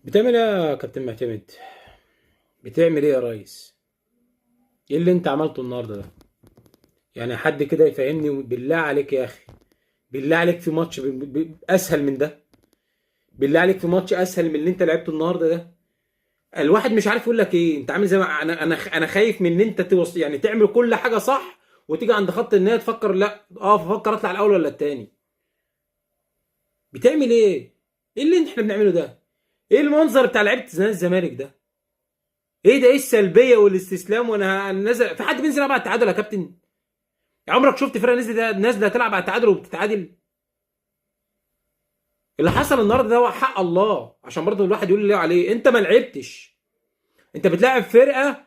بتعمل ايه يا كابتن معتمد؟ بتعمل ايه يا ريس؟ ايه اللي انت عملته النهارده ده؟ يعني حد كده يفهمني بالله عليك يا اخي. بالله عليك في ماتش اسهل من ده. بالله عليك في ماتش اسهل من اللي انت لعبته النهارده ده. الواحد مش عارف يقول لك ايه. انت عامل زي ما انا خايف من ان انت يعني تعمل كل حاجه صح، وتيجي عند خط النهايه تفكر لا بفكر اطلع الاول ولا التاني. بتعمل ايه؟ ايه اللي احنا بنعمله ده؟ ايه المنظر بتاع لعيبه الزمالك ده؟ ايه ده؟ ايه السلبيه والاستسلام؟ وانا نازل في حد بينزل يلعب على التعادل يا كابتن؟ عمرك شفت فرقه نازله تلعب على التعادل وبتتعادل؟ اللي حصل النهارده ده هو حق الله، عشان برضه الواحد يقول اللي عليه. انت ما لعبتش، انت بتلاعب فرقه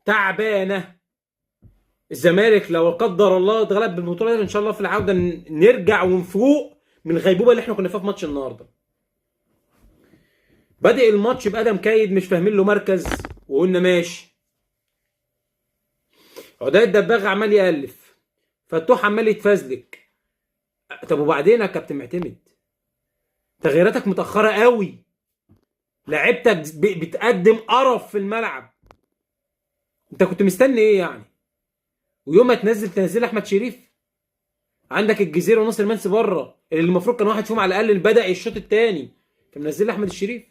تعبانه. الزمالك لو قدر الله اتغلب بالبطوله دي ان شاء الله في العوده نرجع ونفوق من الغيبوبه اللي احنا كنا فيها في ماتش النهارده. بادئ الماتش بادم كايد مش فاهمين له مركز، وقلنا ماشي. عداد دباغ عمال يالف، فتوح عمال يتفزلك. طب وبعدين يا كابتن معتمد؟ تغييراتك متأخرة قوي. لعبتك بتقدم قرف في الملعب. انت كنت مستني ايه يعني؟ ويوم ما تنزل احمد شريف. عندك الجزيره وناصر منسي بره، اللي المفروض كان واحد فيهم على الاقل اللي بدأ الشوط الثاني، كان منزل احمد الشريف.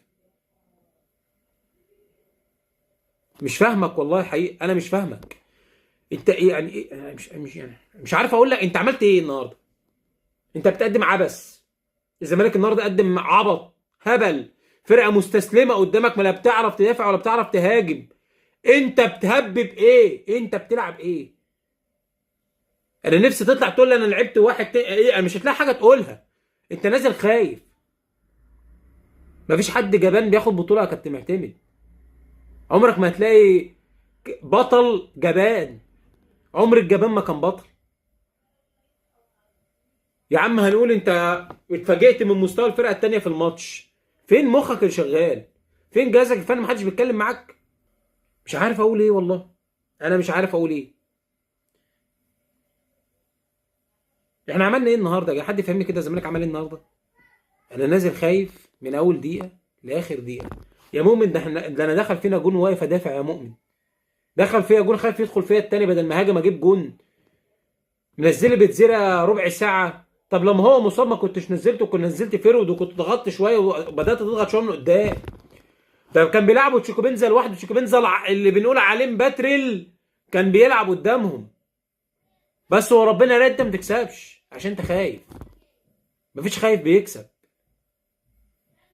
مش فاهمك والله حقيقي، انا مش فاهمك. انت ايه يعني؟ ايه أنا مش عارف اقول لك انت عملت ايه النهارده. انت بتقدم عبث. الزمالك النهارده قدم عبط هبل. فرقه مستسلمه قدامك، ما لا بتعرف تدافع ولا بتعرف تهاجم. انت بتهبب ايه؟ انت بتلعب ايه؟ انا نفسي تطلع تقول لي انا لعبت ايه. انا مش هتلاقي حاجه تقولها. انت نازل خايف. مفيش حد جبان بياخد بطوله يا كابتن معتمد. عمرك ما هتلاقي بطل جبان. عمر الجبان ما كان بطل. يا عم هنقول انت اتفاجئت من مستوى الفرقه التانيه في الماتش. فين مخك اللي شغال؟ فين جهازك الفني؟ محدش بيتكلم معاك. مش عارف اقول ايه والله. انا مش عارف اقول ايه. احنا عملنا ايه النهارده؟ يا حد يفهمني كده، الزمالك عمل ايه النهارده؟ انا نازل خايف من اول دقيقه لاخر دقيقه. يا مؤمن ده انا دخل فينا جون واقف ادافع يا مؤمن. دخل فيا جون خايف يدخل فيا التاني، بدل ما هاجم اجيب جون. منزل بتزيرة ربع ساعه. طب لما هو مصاب ما كنتش نزلته؟ كنت نزلت فيرود وكنت ضغطت شويه وبدات تضغط شويه من قدام. ده كان بيلعبوا تشيكوبينزا لوحده. تشيكوبينزا اللي بنقول عليه مباتريل كان بيلعب قدامهم. بس هو ربنا لا انت ما تكسبش عشان انت خايف. مفيش خايف بيكسب.